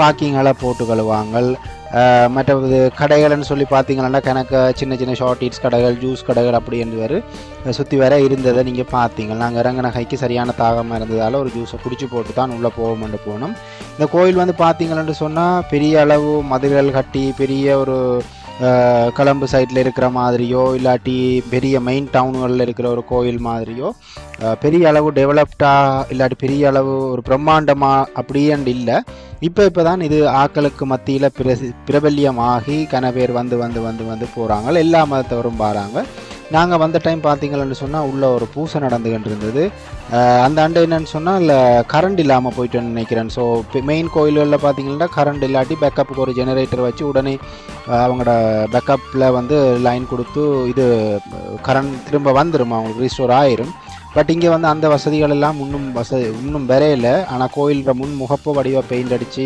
பார்க்கிங்களை போட்டு கழுவாங்க. மற்றது கடைகள்னு சொல்லி பார்த்தீங்கன்னா கணக்க சின்ன சின்ன ஷார்ட் ஈட்ஸ் கடைகள், ஜூஸ் கடைகள் அப்படி என்று சுற்றி வர இருந்ததை நீங்கள் பார்த்தீங்க. நாங்கள் இறங்கின கைக்கு சரியான தாகமாக இருந்ததால் ஒரு ஜூஸை குடிச்சு போட்டு தான் உள்ளே போவோம்னு போனோம். இந்த கோயில் வந்து பார்த்தீங்கன்னு சொன்னால் பெரிய அளவு மதில்கள் கட்டி பெரிய ஒரு கொலம்பு சைட்டில் இருக்கிற மாதிரியோ இல்லாட்டி பெரிய மெயின் டவுன்களில் இருக்கிற ஒரு கோயில் மாதிரியோ பெரிய அளவு டெவலப்டாக இல்லாட்டி பெரிய அளவு ஒரு பிரம்மாண்டமாக அப்படியேண்டு இல்லை. இப்போ தான் இது ஆக்களுக்கு மத்தியில் பிரபல்யமாகி கன பேர் வந்து வந்து வந்து வந்து போகிறாங்க. எல்லா மதத்தவரும் பாராங்க. நாங்கள் வந்த டைம் பார்த்தீங்கன்னு சொன்னால் உள்ளே ஒரு பூசை நடந்துகிட்டு இருந்தது. அந்த ஆண்டு என்னன்னு சொன்னால் இல்லை கரண்ட் இல்லாமல் போயிட்டேன்னு நினைக்கிறேன். ஸோ மெயின் கோயில்களில் பார்த்தீங்கன்னா கரண்ட் இல்லாட்டி பேக்கப்புக்கு ஒரு ஜெனரேட்டர் வச்சு உடனே அவங்களோட பேக்கப்பில் வந்து லைன் கொடுத்து இது கரண்ட் திரும்ப வந்துடும், அவங்களுக்கு ரீஸ்டோர் ஆயிரும். பட் இங்கே வந்து அந்த வசதிகள் எல்லாம் இன்னும் வரையில. ஆனால் கோயிலோட முன் முகப்பு வடிவ பெயிண்ட் அடித்து